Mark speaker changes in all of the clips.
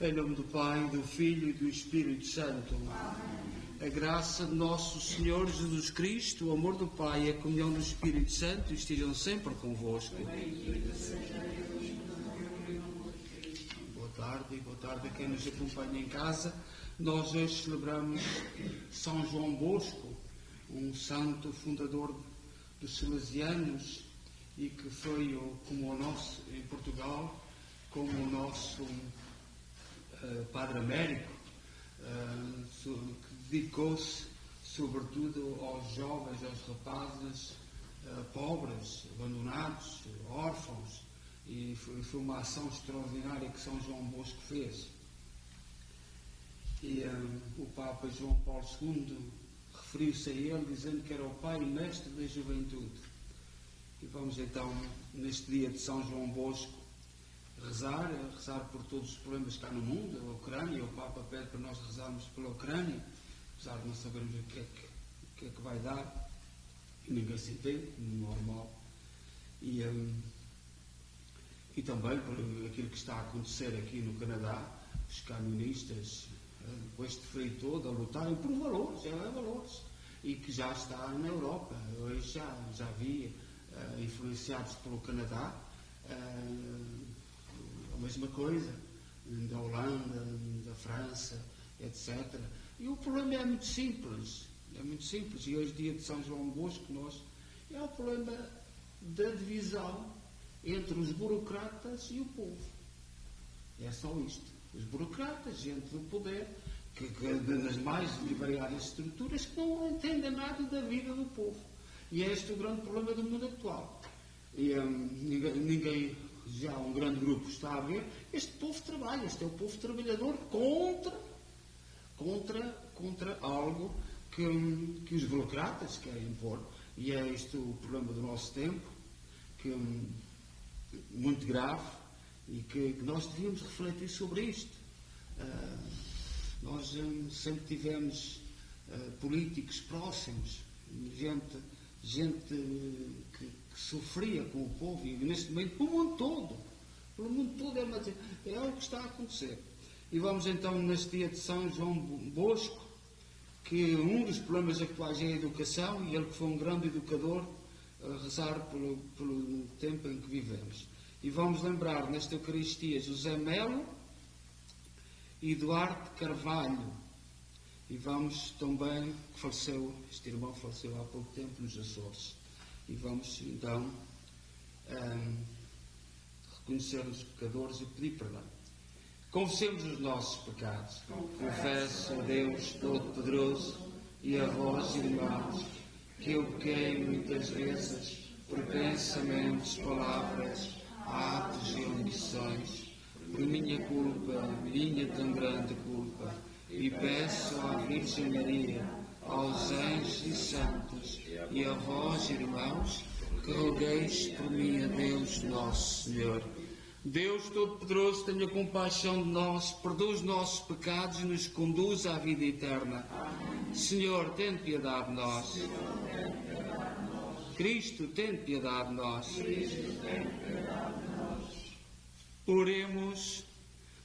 Speaker 1: Em nome do Pai, do Filho e do Espírito Santo. A graça de nosso Senhor Jesus Cristo, o amor do Pai e a comunhão do Espírito Santo estejam sempre convosco. Boa tarde a quem nos acompanha em casa. Nós hoje celebramos São João Bosco, um santo fundador dos Salesianos e que foi, como o nosso, em Portugal, como o nosso Padre Américo, que dedicou-se sobretudo aos jovens, aos rapazes pobres, abandonados, órfãos, e foi uma ação extraordinária que São João Bosco fez. E o Papa João Paulo II referiu-se a ele dizendo que era o pai e mestre da juventude. E vamos então, neste dia de São João Bosco, rezar por todos os problemas que há no mundo, a Ucrânia. O Papa pede para nós rezarmos pela Ucrânia, apesar de não sabermos o que é que vai dar, ninguém se entende, normal. E também por aquilo que está a acontecer aqui no Canadá, os camionistas, com este frio todo, a lutarem por valores, e que já está na Europa. Hoje já vi, influenciados pelo Canadá, a mesma coisa, da Holanda, da França, etc. E o problema é muito simples, e hoje, dia de São João Bosco, é o problema da divisão entre os burocratas e o povo. É só isto. Os burocratas, gente do poder, que das mais variadas estruturas, que não entendem nada da vida do povo. E é este o grande problema do mundo atual. E ninguém, já um grande grupo está a ver, este povo trabalha, este é o povo trabalhador contra algo que os burocratas querem impor. E é este o problema do nosso tempo, muito grave, e que nós devíamos refletir sobre isto. Nós sempre tivemos políticos próximos, gente que sofria com o povo, e neste momento pelo mundo todo é o que está a acontecer. E vamos então, neste dia de São João Bosco, que um dos problemas atuais é a educação, e ele que foi um grande educador, rezar pelo tempo em que vivemos. E vamos lembrar nesta Eucaristia José Melo e Duarte Carvalho. E vamos também, este irmão faleceu há pouco tempo nos Açores. E vamos então reconhecer os pecadores e pedir perdão. Confessemos os nossos pecados. Confesso a Deus Todo-Poderoso e a vós, irmãos, que eu pequei muitas vezes por pensamentos, palavras, atos e omissões, por minha tão grande culpa, e peço à Virgem Maria, aos anjos e santos, e a vós, irmãos, que rogueis por mim a Deus Nosso Senhor. Deus Todo-Poderoso, tenha compaixão de nós, perdoa os nossos pecados e nos conduz à vida eterna. Senhor, tem piedade de nós. Cristo, tem piedade de nós. Oremos.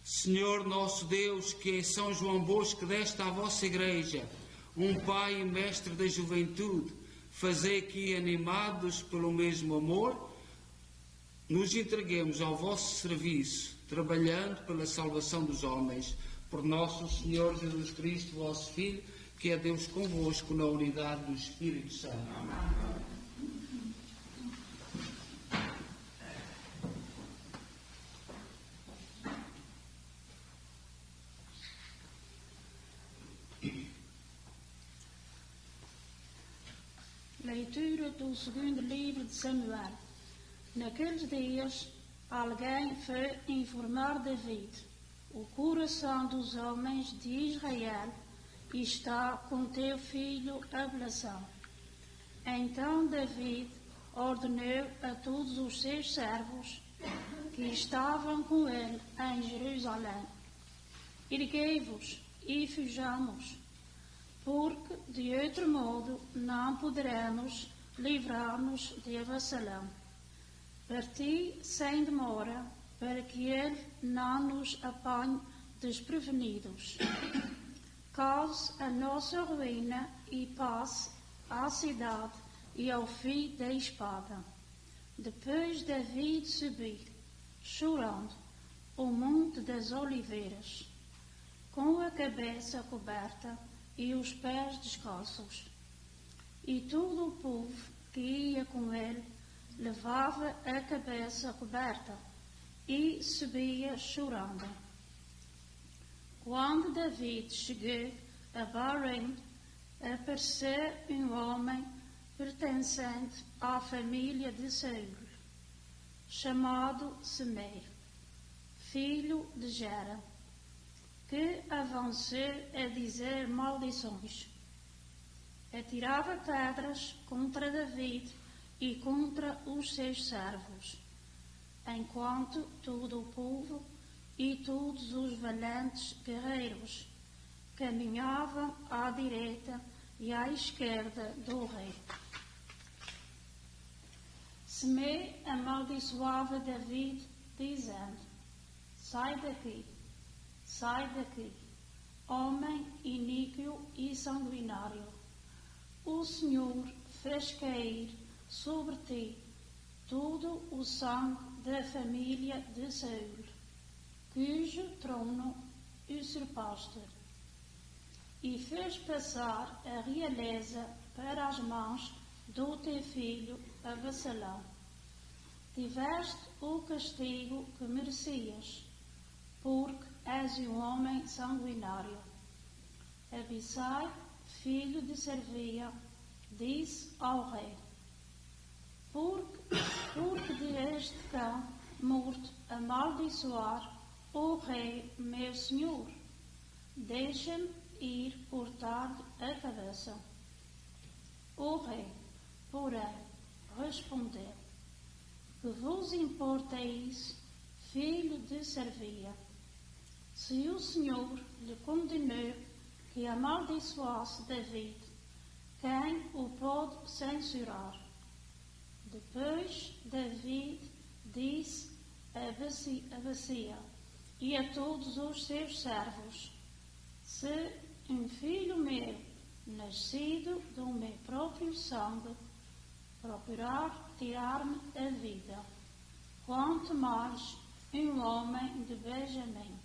Speaker 1: Senhor nosso Deus, que em São João Bosco deste à vossa Igreja um Pai e Mestre da juventude, fazei que, animados pelo mesmo amor, nos entreguemos ao vosso serviço, trabalhando pela salvação dos homens, por nosso Senhor Jesus Cristo, vosso Filho, que é Deus convosco na unidade do Espírito Santo. Amém.
Speaker 2: Leitura do segundo livro de Samuel. Naqueles dias, alguém foi informar David: o coração dos homens de Israel está com teu filho Absalão. Então David ordenou a todos os seus servos que estavam com ele em Jerusalém: erguei-vos e fujamos, porque de outro modo não poderemos livrar-nos de Absalão. Parti sem demora, para que ele não nos apanhe desprevenidos. Cause a nossa ruína e passe à cidade e ao fim da espada. Depois David subiu, chorando, o monte das oliveiras, com a cabeça coberta e os pés descalços. E todo o povo que ia com ele levava a cabeça coberta e subia chorando. Quando David chegou a Bahrein, apareceu um homem pertencente à família de Saul, chamado Semei, filho de Gera, que avançou a dizer maldições. Atirava pedras contra David e contra os seus servos, enquanto todo o povo e todos os valentes guerreiros caminhavam à direita e à esquerda do rei. Semei amaldiçoava David, dizendo: sai daqui, homem iníquo e sanguinário. O Senhor fez cair sobre ti todo o sangue da família de Saul, cujo trono usurpaste, e fez passar a realeza para as mãos do teu filho Absalão. Tiveste o castigo que merecias, porque és um homem sanguinário. Abissai, filho de Servia, disse ao rei: porque de este cão morto amaldiçoar o rei meu senhor, deixa-me ir cortar-lhe a cabeça. O rei, porém, respondeu: que vos importa isso, filho de Servia? Se o Senhor lhe condenou que amaldiçoasse David, quem o pode censurar? Depois David disse a Basia e a todos os seus servos: se um filho meu, nascido do meu próprio sangue, procurar tirar-me a vida, quanto mais um homem de Benjamim,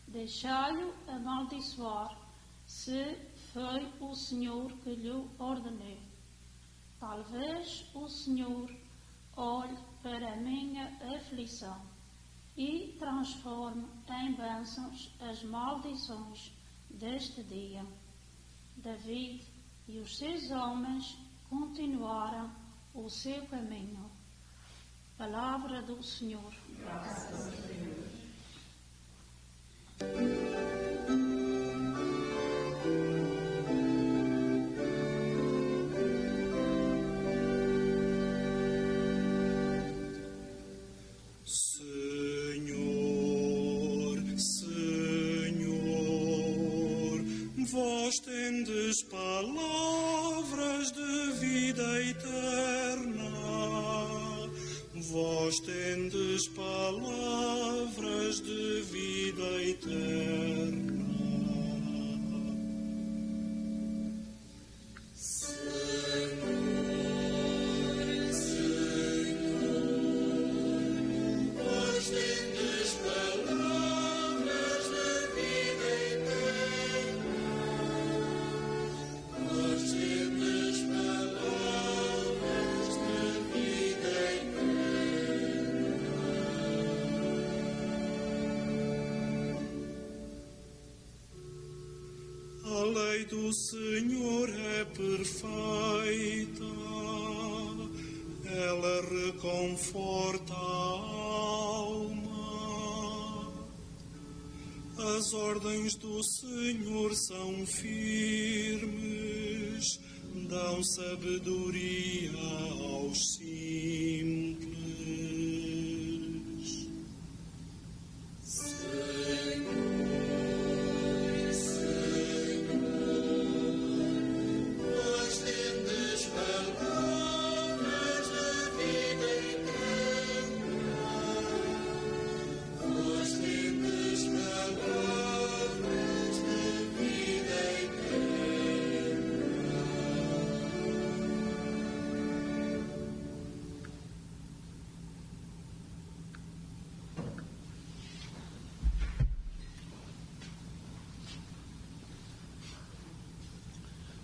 Speaker 2: deixai-o amaldiçoar, se foi o Senhor que lhe ordenou. Talvez o Senhor olhe para a minha aflição e transforme em bênçãos as maldições deste dia. David e os seus homens continuaram o seu caminho. Palavra do Senhor.
Speaker 3: Graças a Deus.
Speaker 4: Vós tendes palavras de vida eterna, vós tendes palavras de vida eterna. A lei do Senhor é perfeita, ela reconforta a alma. As ordens do Senhor são firmes, dão sabedoria aos simples.
Speaker 3: Vós tendes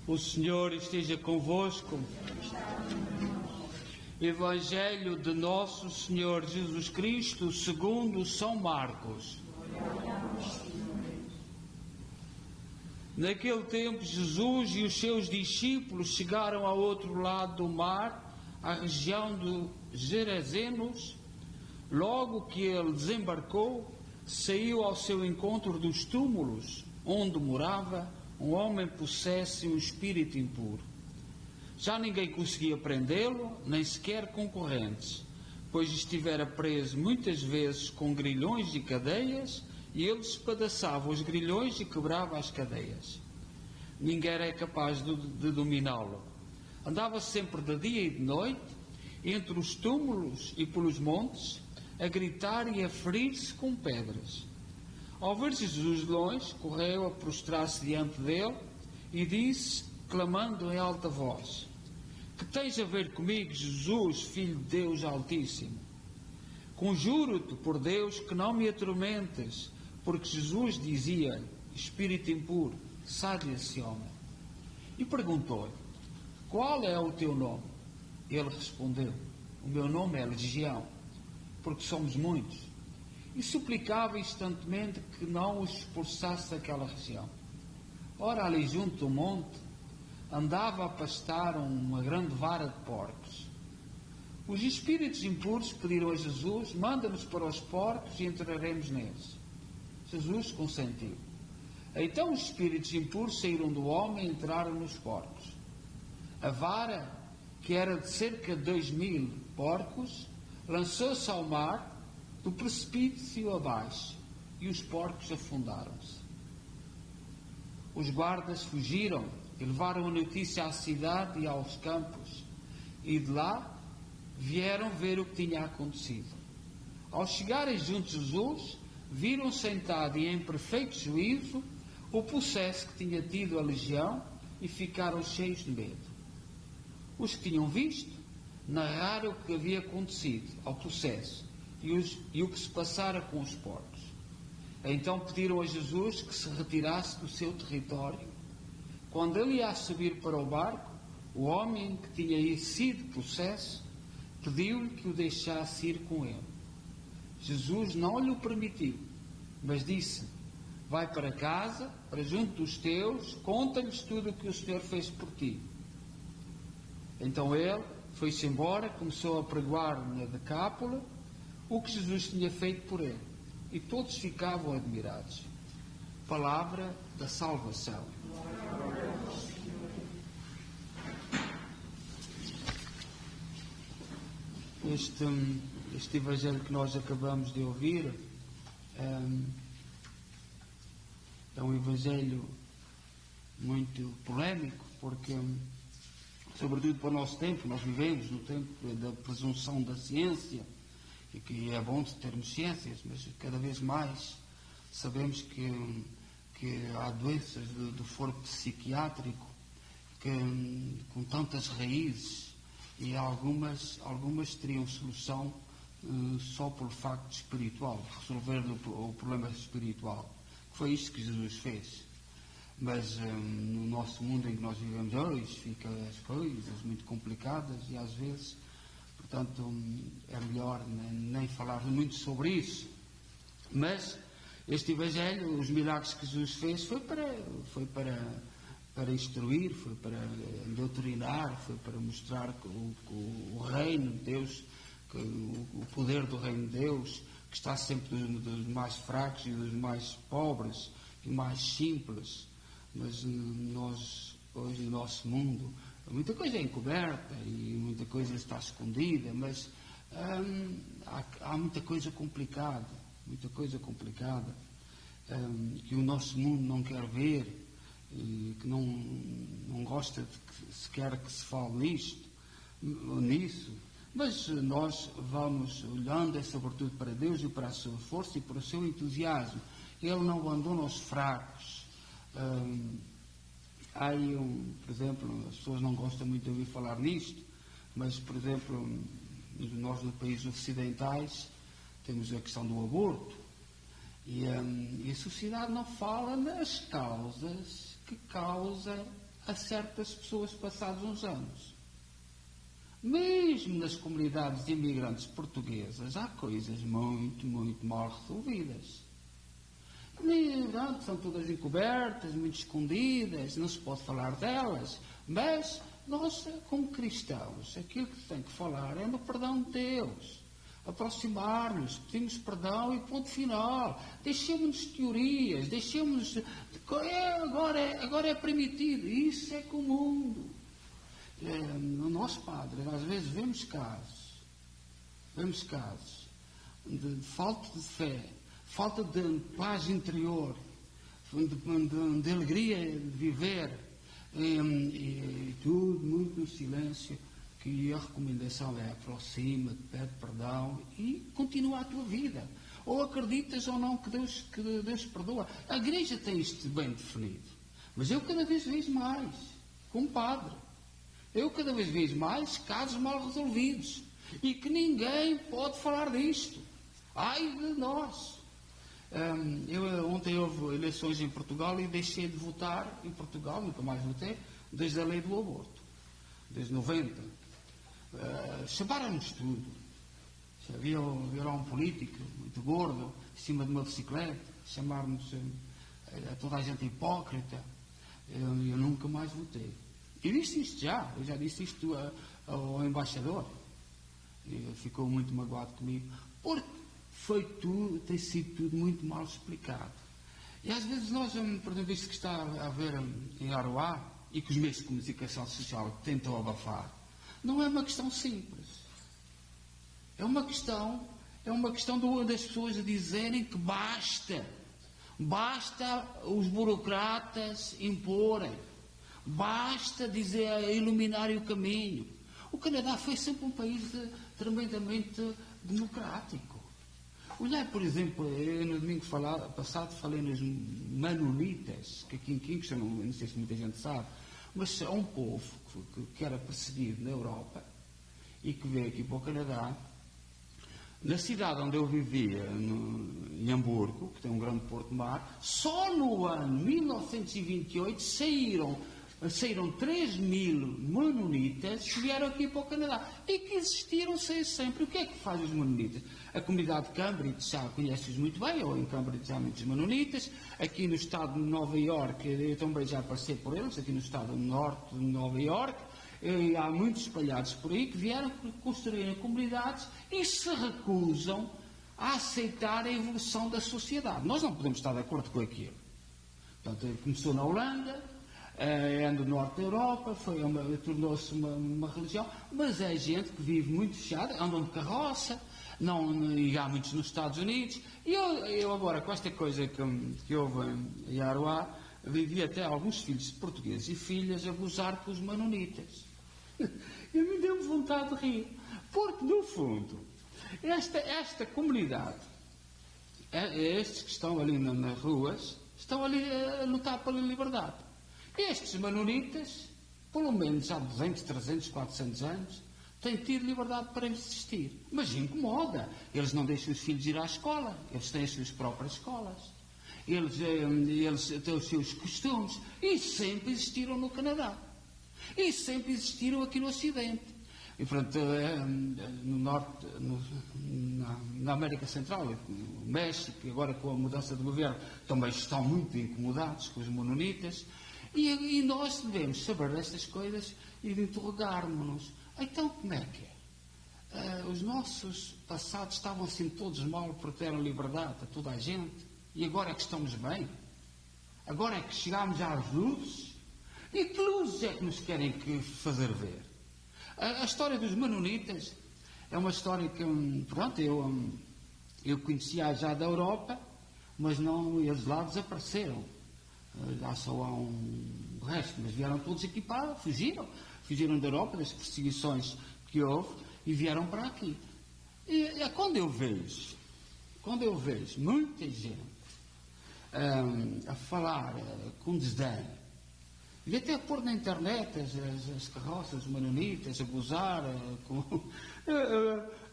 Speaker 1: O Senhor esteja convosco. Evangelho de Nosso Senhor Jesus Cristo segundo São Marcos. Naquele tempo, Jesus e os seus discípulos chegaram ao outro lado do mar, à região dos Gerazenos. Logo que ele desembarcou, saiu ao seu encontro dos túmulos, onde morava um homem possesso de um espírito impuro. Já ninguém conseguia prendê-lo, nem sequer concorrentes, pois estivera preso muitas vezes com grilhões e cadeias, e ele espedaçava os grilhões e quebrava as cadeias. Ninguém era capaz de dominá-lo. Andava sempre de dia e de noite, entre os túmulos e pelos montes, a gritar e a ferir-se com pedras. Ao ver Jesus de longe, correu a prostrar-se diante dele e disse, clamando em alta voz: Que tens a ver comigo, Jesus, Filho de Deus Altíssimo? Conjuro-te por Deus que não me atormentes, porque Jesus dizia: Espírito impuro, sai desse homem. E perguntou-lhe: Qual é o teu nome? Ele respondeu: O meu nome é Legião, porque somos muitos. E suplicava instantemente que não os expulsasse daquela região. Ora, ali junto do monte, andava a pastar uma grande vara de porcos. Os espíritos impuros pediram a Jesus: Manda-nos para os porcos e entraremos neles. Jesus consentiu. Então os espíritos impuros saíram do homem e entraram nos porcos. A vara, que era de cerca de 2000 porcos, lançou-se ao mar, do precipício abaixo, e os porcos afundaram-se. Os guardas fugiram e levaram a notícia à cidade e aos campos, e de lá vieram ver o que tinha acontecido. Ao chegarem junto de Jesus, viram sentado e em perfeito juízo o possesso que tinha tido a legião e ficaram cheios de medo. Os que tinham visto narraram o que havia acontecido ao possesso e o que se passara com os porcos. Então pediram a Jesus que se retirasse do seu território. Quando ele ia subir para o barco, o homem que tinha sido possesso pediu-lhe que o deixasse ir com ele. Jesus não lhe o permitiu, mas disse: Vai para casa, para junto dos teus, conta-lhes tudo o que o Senhor fez por ti. Então ele foi-se embora, começou a pregoar na Decápola o que Jesus tinha feito por ele, e todos ficavam admirados. Palavra da salvação. Este evangelho que nós acabamos de ouvir é um evangelho muito polémico, porque, sobretudo para o nosso tempo, nós vivemos no tempo da presunção da ciência, e que é bom termos ciências, mas cada vez mais sabemos que há doenças do foro psiquiátrico com tantas raízes, e algumas teriam solução só pelo facto espiritual, resolver o problema espiritual. Foi isto que Jesus fez. Mas no nosso mundo em que nós vivemos hoje, ficam as coisas muito complicadas e às vezes, portanto, é melhor nem falar muito sobre isso. Mas este Evangelho, os milagres que Jesus fez, foi para instruir, foi para doutrinar, foi para mostrar que o reino de Deus, que o poder do reino de Deus, que está sempre dos mais fracos e dos mais pobres e mais simples. Mas nós, hoje, no nosso mundo, muita coisa é encoberta e muita coisa está escondida, mas há muita coisa complicada, que o nosso mundo não quer ver, que não gosta de que sequer que se fale nisso. Mas nós vamos olhando, sobretudo para Deus e para a sua força e para o seu entusiasmo. Ele não abandona os fracos. Por exemplo, as pessoas não gostam muito de ouvir falar nisto, mas, por exemplo, nós nos países ocidentais temos a questão do aborto, e a sociedade não fala nas causas que causam
Speaker 5: a certas pessoas passados uns anos. Mesmo nas comunidades de imigrantes portuguesas há coisas muito, muito mal resolvidas. São todas encobertas, muito escondidas, não se pode falar delas, mas nós, como cristãos, aquilo que tem que falar é no perdão de Deus. Aproximar-nos, pedimos perdão e ponto final. Deixemos-nos de teorias, deixemos-nos... Agora é permitido. Isso é comum. No nosso Padre, às vezes vemos casos de falta de fé, falta de paz interior, de alegria de viver, e tudo muito no silêncio. Que a recomendação é: aproxima-te, pede perdão e continua a tua vida. Ou acreditas ou não que Deus perdoa. A Igreja tem isto bem definido. Mas eu cada vez vejo mais, como padre, casos mal resolvidos. E que ninguém pode falar disto. Ai de nós. Ontem houve eleições em Portugal e deixei de votar em Portugal, nunca mais votei, desde a lei do aborto. Desde 90. Chamaram-nos tudo. Havia lá um político muito gordo em cima de uma bicicleta, chamaram-nos a toda a gente hipócrita. Eu nunca mais votei. Eu disse isto eu já disse isto ao embaixador. Ele ficou muito magoado comigo, porque tem sido tudo muito mal explicado. E às vezes nós, por exemplo, isto que está a ver em Aroá, e que os meios de comunicação social tentam abafar, não é uma questão simples. É uma questão das pessoas dizerem que basta os burocratas imporem, basta dizer, iluminarem o caminho. O Canadá foi sempre um país tremendamente democrático. Olhar, por exemplo, eu no domingo passado falei nos Manonitas, que aqui em Kingston, não sei se muita gente sabe, mas é um povo que era perseguido na Europa e que veio aqui para o Canadá. Na cidade onde eu vivia, em Hamburgo, que tem um grande porto-mar, só no ano 1928 saíram 3.000 Manonitas que vieram aqui para o Canadá e que existiram sempre. O que é que fazem os Manonitas? A comunidade de Cambridge já conhece-os muito bem, ou em Cambridge há muitos Manonitas. Aqui no estado de Nova Iorque, eu também já passei por eles, aqui no estado do norte de Nova Iorque, há muitos espalhados por aí que vieram construir comunidades e se recusam a aceitar a evolução da sociedade. Nós não podemos estar de acordo com aquilo. Portanto, começou na Holanda, é do norte da Europa, tornou-se uma religião, mas é gente que vive muito fechada, andam de carroça, e há muitos nos Estados Unidos. E eu agora, com esta coisa que houve em Aroá, vivi até alguns filhos de portugueses e filhas a gozar com os Manonitas. E me deu vontade de rir, porque no fundo, esta comunidade, estes que estão ali nas ruas, estão ali a lutar pela liberdade. Estes Manonitas, pelo menos há 200, 300, 400 anos, têm tido liberdade para existir. Mas incomoda. Eles não deixam os filhos ir à escola. Eles têm as suas próprias escolas. Eles têm os seus costumes. E sempre existiram no Canadá. E sempre existiram aqui no Ocidente. E, portanto, no Norte, na América Central, no México, agora com a mudança de governo, também estão muito incomodados com os Manonitas. E nós devemos saber destas coisas e de interrogarmos-nos. Então, como é que é? Os nossos passados estavam assim todos mal porque deram liberdade a toda a gente e agora é que estamos bem? Agora é que chegámos às luzes? E que luzes é que nos querem fazer ver? A história dos Manonitas é uma história que, pronto, eu conhecia já da Europa, mas não, eles lá desapareceram. Já só há um resto, mas vieram todos aqui para, fugiram da Europa, das perseguições que houve, e vieram para aqui. E é quando eu vejo muita gente a falar com desdém, e até a pôr na internet as carroças, os Manonitas, a gozar,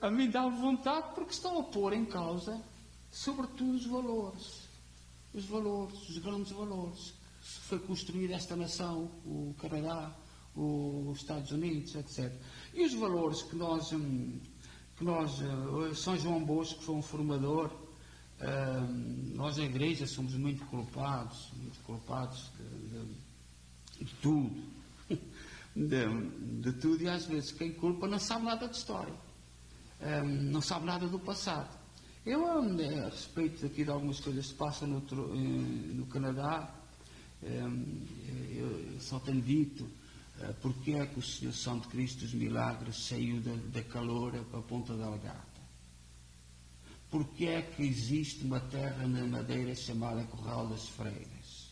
Speaker 5: a mim dá vontade, porque estão a pôr em causa, sobretudo, os grandes valores foi construída esta nação, o Canadá, os Estados Unidos, etc. E os valores que nós São João Bosco foi um formador, nós na igreja somos muito culpados de tudo, de tudo, e às vezes quem culpa não sabe nada de história, não sabe nada do passado. Eu, a respeito aqui de algumas coisas que se passam no Canadá, eu só tenho dito porque é que o Senhor Santo Cristo dos Milagres saiu da Caloura para a Ponta Delgada. Porque é que existe uma terra na Madeira chamada Corral das Freiras?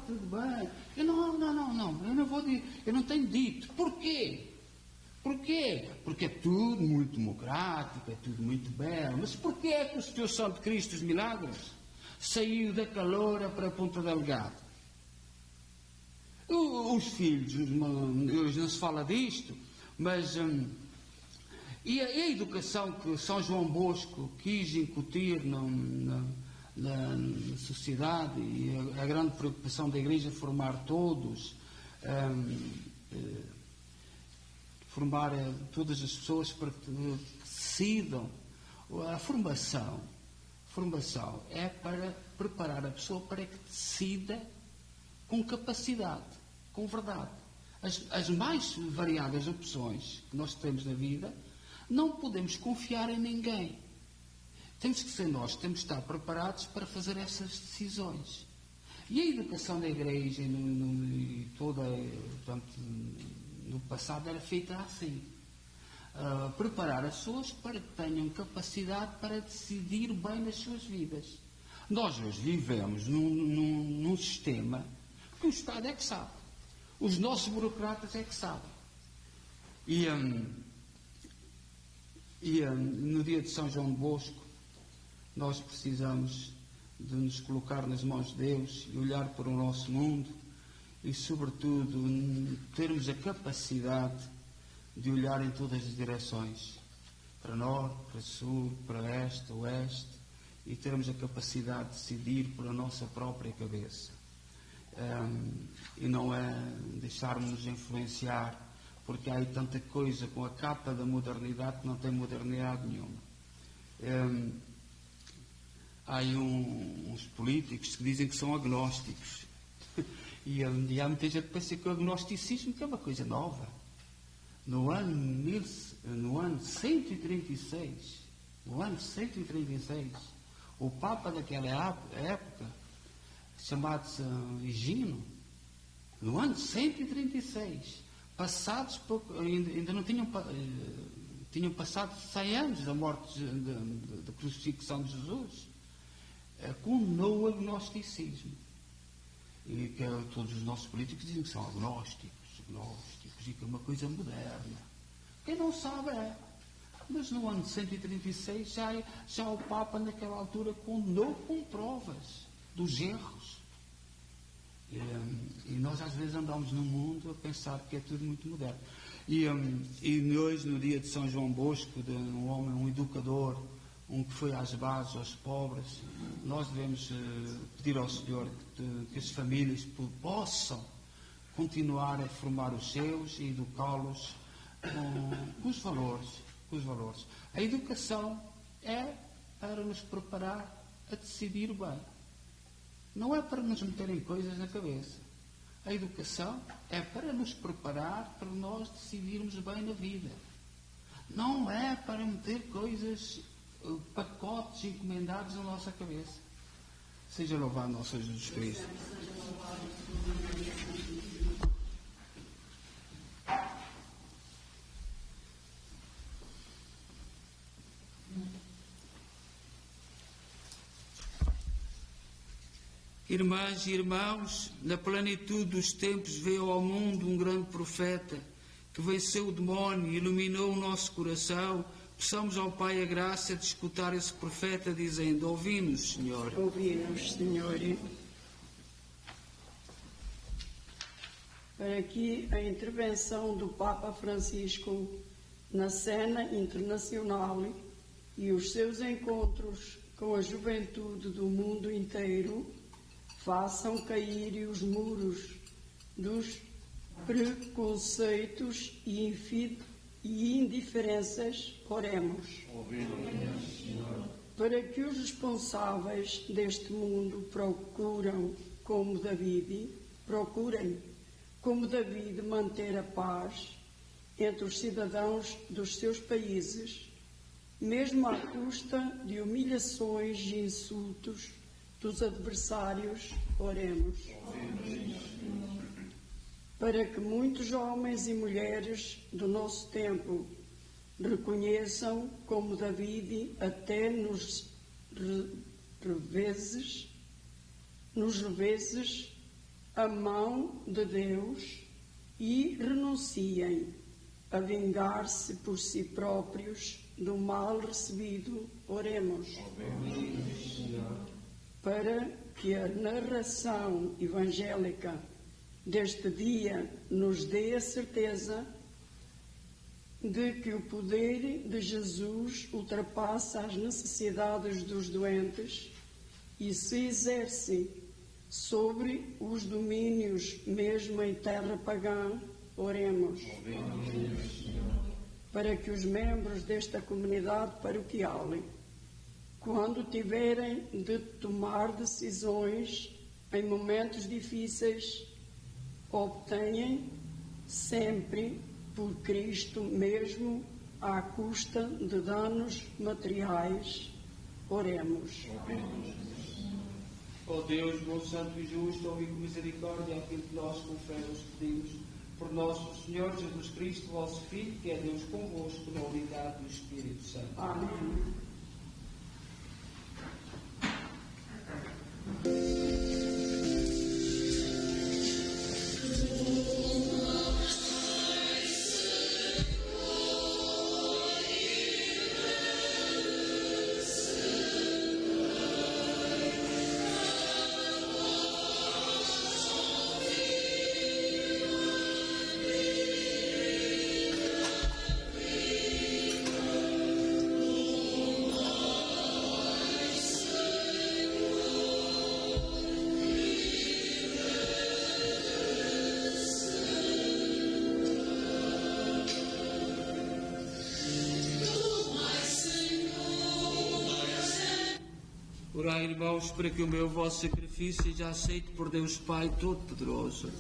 Speaker 5: Tudo bem. Eu não vou dizer, eu não tenho dito. Porquê? Porquê? Porque é tudo muito democrático, é tudo muito belo. Mas porquê é que o Senhor Santo Cristo dos Milagres saiu da Caloura para a Ponta Delgada? Os filhos, hoje não se fala disto, mas e a educação que São João Bosco quis incutir na sociedade, e a grande preocupação da Igreja formar todos, formar todas as pessoas para que decidam. A formação é para preparar a pessoa para que decida com capacidade, com verdade. As mais variadas opções que nós temos na vida, não podemos confiar em ninguém. Temos que ser nós, temos que estar preparados para fazer essas decisões. E a educação da Igreja no passado era feita assim. Preparar as pessoas para que tenham capacidade para decidir bem nas suas vidas. Nós hoje vivemos num sistema que o Estado é que sabe. Os nossos burocratas é que sabem. E no dia de São João Bosco, nós precisamos de nos colocar nas mãos de Deus e olhar para o nosso mundo e, sobretudo, termos a capacidade de olhar em todas as direções, para norte, para sul, para este, oeste, e termos a capacidade de decidir por a nossa própria cabeça. E não é deixarmos-nos influenciar, porque há aí tanta coisa com a capa da modernidade que não tem modernidade nenhuma. Há aí uns políticos que dizem que são agnósticos. E há muita gente que pensa que o agnosticismo é uma coisa nova. No ano 136, o Papa daquela época, chamado-se Higino, no ano 136, ainda não tinham passado 100 anos da morte, da crucifixão de Jesus, condenou o agnosticismo. E que todos os nossos políticos dizem que são agnósticos, e que é uma coisa moderna. Quem não sabe é. Mas no ano 136 já o Papa naquela altura condenou com provas dos erros. E nós às vezes andamos no mundo a pensar que é tudo muito moderno. E hoje, no dia de São João Bosco, de um homem, um educador, que foi às bases, aos pobres, nós devemos pedir ao Senhor que as famílias possam continuar a formar os seus e educá-los com os valores. A educação é para nos preparar a decidir bem. Não é para nos meterem coisas na cabeça. A educação é para nos preparar para nós decidirmos bem na vida. Não é para meter coisas, pacotes encomendados na nossa cabeça. Seja louvado nosso Senhor Jesus Cristo. Irmãs e irmãos, na plenitude dos tempos veio ao mundo um grande profeta que venceu o demónio e iluminou o nosso coração. Peçamos ao Pai a graça de escutar esse profeta dizendo: ouvi-nos, Senhor.
Speaker 3: Ouvi-nos, Senhor. Para que a intervenção do Papa Francisco na cena internacional e os seus encontros com a juventude do mundo inteiro façam cair os muros dos preconceitos e indiferenças. Oremos. Para que os responsáveis deste mundo procurem, como David, manter a paz entre os cidadãos dos seus países, mesmo à custa de humilhações e insultos dos adversários. Oremos. Para que muitos homens e mulheres do nosso tempo reconheçam, como David, até nos reveses, a mão de Deus e renunciem a vingar-se por si próprios do mal recebido. Oremos. Para que a narração evangélica deste dia nos dê a certeza de que o poder de Jesus ultrapassa as necessidades dos doentes e se exerce sobre os domínios, mesmo em terra pagã. Oremos. Para que os membros desta comunidade paroquial, quando tiverem de tomar decisões em momentos difíceis, obtenham sempre por Cristo, mesmo à custa de danos materiais. Oremos.
Speaker 1: Ó Deus, bom, santo e justo, ouve com misericórdia aquilo que nós com fé vos pedimos. Por nosso Senhor Jesus Cristo, vosso Filho, que é Deus convosco, na unidade do Espírito Santo.
Speaker 3: Amém.
Speaker 1: Orai, irmãos, para que o meu vosso sacrifício seja aceito por Deus Pai Todo-Poderoso.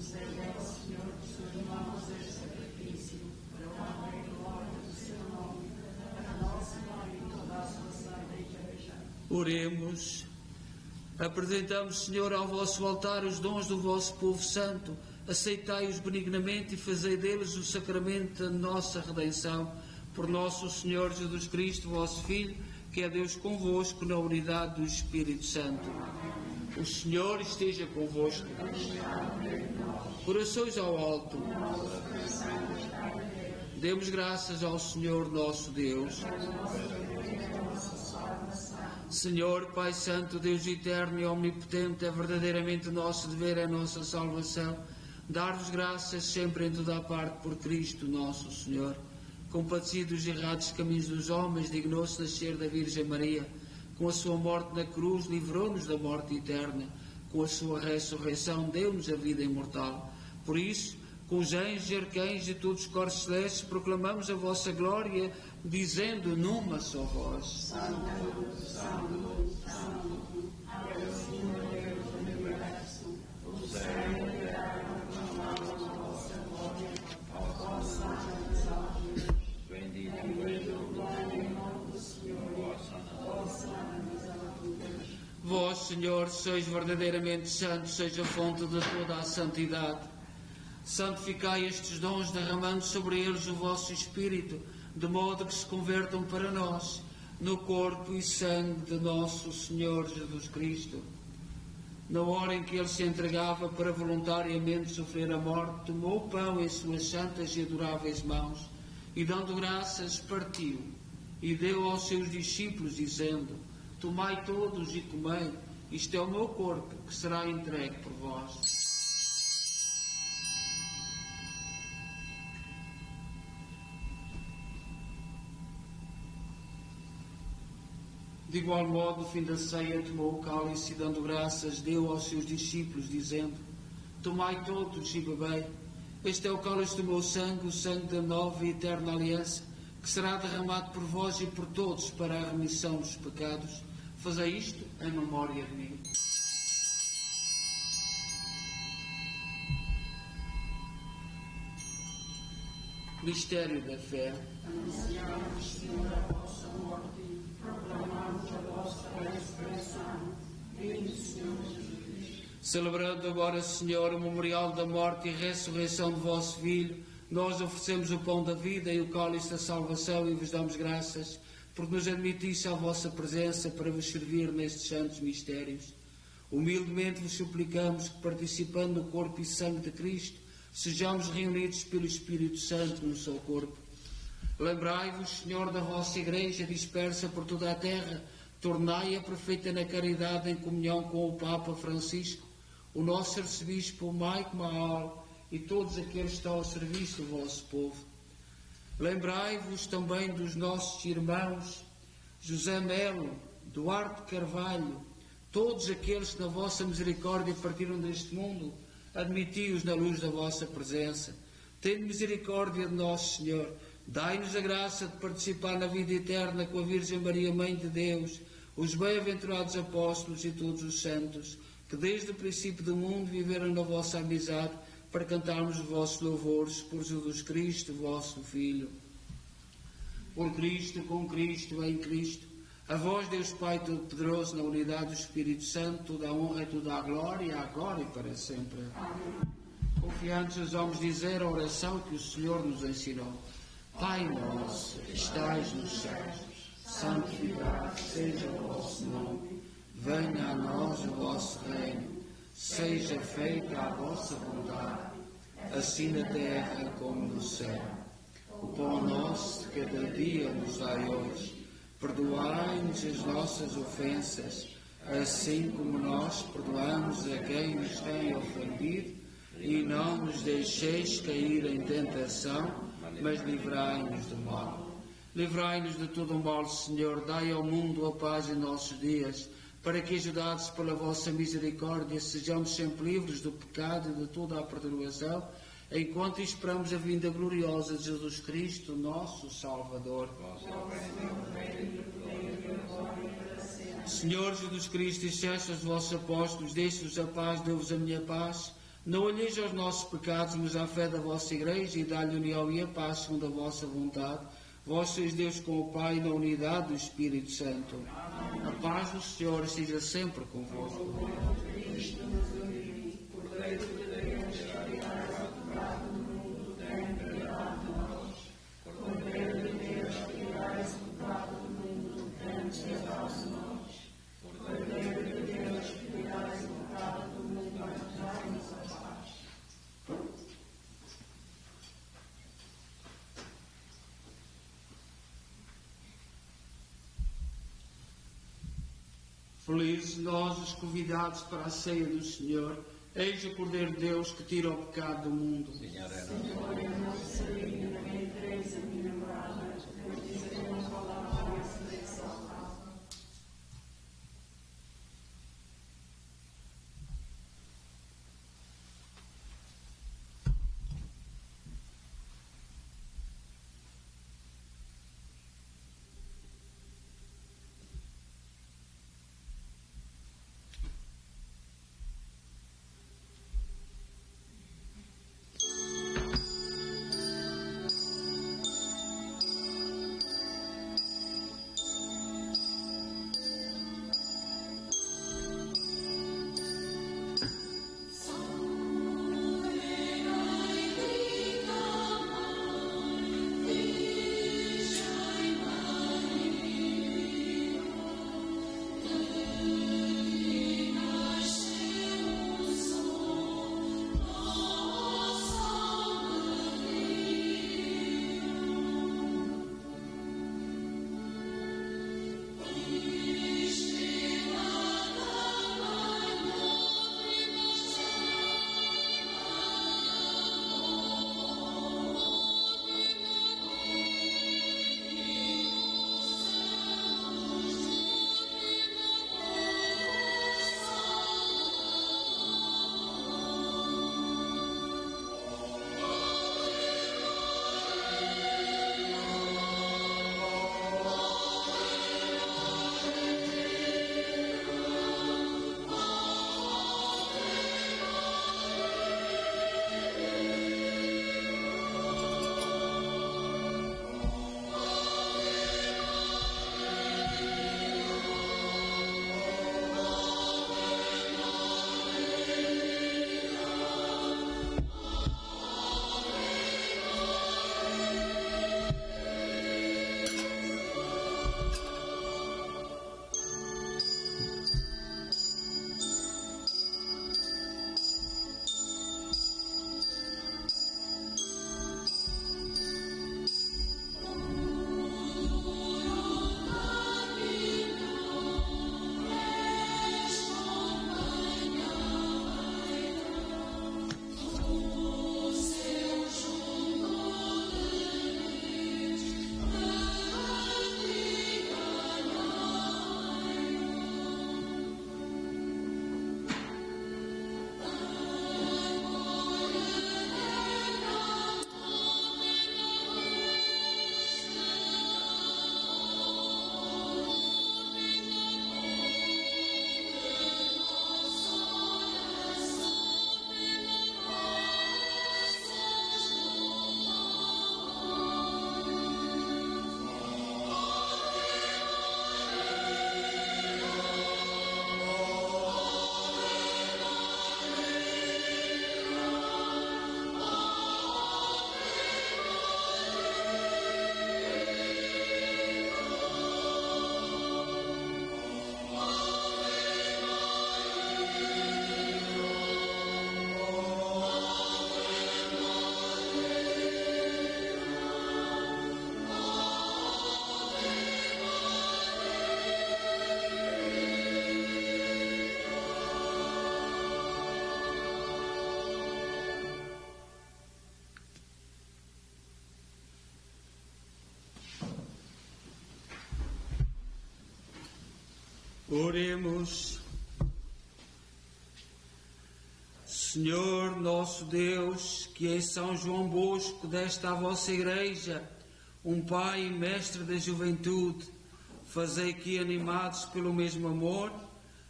Speaker 1: Oremos. Apresentamos, Senhor, ao vosso altar os dons do vosso povo santo. Aceitai-os benignamente e fazei deles o sacramento da nossa redenção. Por nosso Senhor Jesus Cristo, vosso Filho, que é Deus convosco, na unidade do Espírito Santo. O Senhor esteja convosco. Corações ao alto. Demos graças ao Senhor nosso Deus. Senhor, Pai Santo, Deus eterno e omnipotente, é verdadeiramente nosso dever, é nossa salvação, dar-vos graças sempre em toda a parte por Cristo nosso Senhor. Compadecido dos errados caminhos dos homens, dignou-se nascer da Virgem Maria. Com a sua morte na cruz, livrou-nos da morte eterna. Com a sua ressurreição, deu-nos a vida imortal. Por isso, com os anjos e arcanjos e todos os corpos celestes, proclamamos a vossa glória, dizendo numa só voz: Santo, Santo, Santo, é o Senhor Deus do universo. O céu e a terra proclamam a vossa glória, a vossa majestade. Bendito o nome do Senhor, vossa misericórdia. Vós, Senhor, sois verdadeiramente santos, seja a fonte de toda a santidade. Santificai estes dons, derramando sobre eles o vosso Espírito, de modo que se convertam para nós no corpo e sangue de nosso Senhor Jesus Cristo. Na hora em que ele se entregava para voluntariamente sofrer a morte, tomou o pão em suas santas e adoráveis mãos e, dando graças, partiu e deu aos seus discípulos, dizendo: Tomai todos e comei, isto é o meu corpo, que será entregue por vós. De igual modo, no fim da ceia, tomou o cálice e, dando graças, deu aos seus discípulos, dizendo: Tomai todos e bebei. Este é o cálice do meu sangue, o sangue da nova e eterna aliança, que será derramado por vós e por todos para a remissão dos pecados. Fazei isto em memória de mim. Mistério da fé.
Speaker 3: Anunciamos, Senhor, a vossa morte, proclamamos a vossa ressurreição. Vinde, Senhor Jesus.
Speaker 1: Celebrando agora, Senhor, o memorial da morte e ressurreição do vosso Filho, nós oferecemos o pão da vida e o cálice da salvação e vos damos graças, porque nos admitisse à vossa presença para vos servir nestes santos mistérios. Humildemente vos suplicamos que, participando no corpo e sangue de Cristo, sejamos reunidos pelo Espírito Santo no seu corpo. Lembrai-vos, Senhor, da vossa Igreja dispersa por toda a terra, tornai-a perfeita na caridade em comunhão com o Papa Francisco, o nosso arcebispo Mike Mahal e todos aqueles que estão ao serviço do vosso povo. Lembrai-vos também dos nossos irmãos José Melo, Duarte Carvalho, todos aqueles que na vossa misericórdia partiram deste mundo, admiti-os na luz da vossa presença. Tende misericórdia de nós, Senhor. Dai-nos a graça de participar na vida eterna com a Virgem Maria, Mãe de Deus, os bem-aventurados apóstolos e todos os santos, que desde o princípio do mundo viveram na vossa amizade, para cantarmos os vossos louvores por Jesus Cristo, vosso Filho. Por Cristo, com Cristo, em Cristo, a vós, Deus Pai Todo-Poderoso, na unidade do Espírito Santo, toda a honra e toda a glória, agora e para sempre. Amém. Confiantes, vamos dizer a oração que o Senhor nos ensinou. Pai nosso, que estais nos céus, santificado seja o vosso nome. Venha a nós o vosso reino. Seja feita a vossa vontade, assim na terra como no céu. O pão nosso de cada dia nos dai hoje. Perdoai-nos as nossas ofensas, assim como nós perdoamos a quem nos tem ofendido, e não nos deixeis cair em tentação, mas livrai-nos do mal. Livrai-nos de todo o mal, Senhor, dai ao mundo a paz em nossos dias, para que, ajudados pela vossa misericórdia, sejamos sempre livres do pecado e de toda a perturbação, enquanto esperamos a vinda gloriosa de Jesus Cristo, nosso Salvador. Senhor Jesus Cristo, disseste aos vossos apóstolos: deixe-vos a paz, dou-vos a minha paz. Não olheis aos nossos pecados, mas à fé da vossa Igreja, e dá-lhe união e a paz segundo a vossa vontade. Vós sois Deus com o Pai, na unidade do Espírito Santo. A paz do Senhor esteja sempre convosco. Felizes nós, os convidados para a ceia do Senhor. Eis o Cordeiro de Deus que tira o pecado do mundo.
Speaker 3: Senhor, é nossa saída, na minha entrega, minha morada, pois dizer uma palavra e serei salvado.
Speaker 1: Oremos. Senhor nosso Deus, que em São João Bosco deste à vossa Igreja um Pai e Mestre da juventude, fazei que, animados pelo mesmo amor,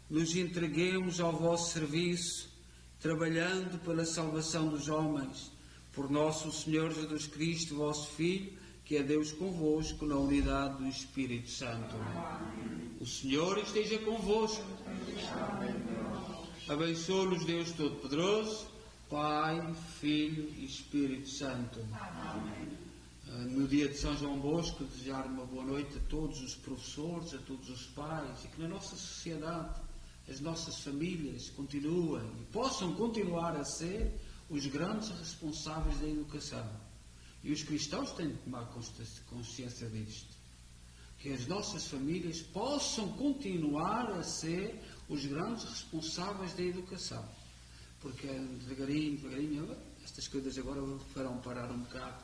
Speaker 1: nos entreguemos ao vosso serviço, trabalhando pela salvação dos homens, por nosso Senhor Jesus Cristo, vosso Filho, que é Deus convosco, na unidade do Espírito Santo. O Senhor esteja convosco. Abençoe-los Deus Todo-Poderoso, Pai, Filho e Espírito Santo. No dia de São João Bosco, desejar uma boa noite a todos os professores, a todos os pais, e que na nossa sociedade as nossas famílias continuem e possam continuar a ser os grandes responsáveis da educação. E os cristãos têm de tomar consciência disto. Que as nossas famílias possam continuar a ser os grandes responsáveis da educação. Porque devagarinho, estas coisas agora farão parar um bocado,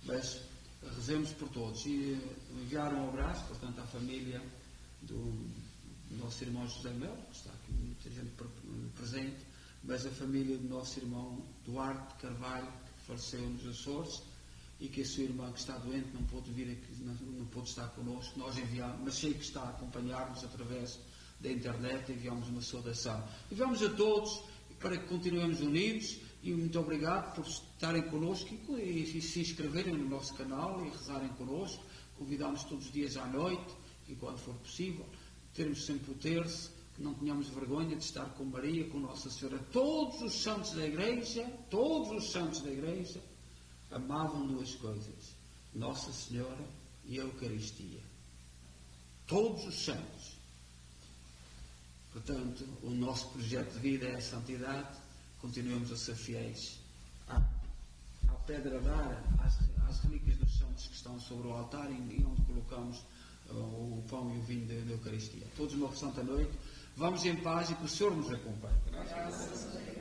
Speaker 1: mas rezemos por todos. E enviar um abraço, portanto, à família do nosso irmão José Mel, que está aqui muita gente presente, mas a família do nosso irmão Duarte Carvalho, que faleceu nos Açores, e que a sua irmã, que está doente, não pôde vir aqui, não pôde estar connosco. Nós enviamos, mas sei que está a acompanhar-nos através da internet, enviamos uma saudação. Enviamos a todos para que continuemos unidos, e muito obrigado por estarem connosco e se inscreverem no nosso canal e rezarem connosco. Convidamos todos os dias à noite, e quando for possível, termos sempre o terço, que não tenhamos vergonha de estar com Maria, com Nossa Senhora. Todos os santos da Igreja, amavam duas coisas: Nossa Senhora e a Eucaristia. Todos os santos. Portanto, o nosso projeto de vida é a santidade. Continuemos a ser fiéis à pedra rara, às relíquias dos santos que estão sobre o altar e onde colocamos o pão e o vinho da Eucaristia. Todos uma santa noite. Vamos em paz e que o Senhor nos acompanhe. Graças a Deus.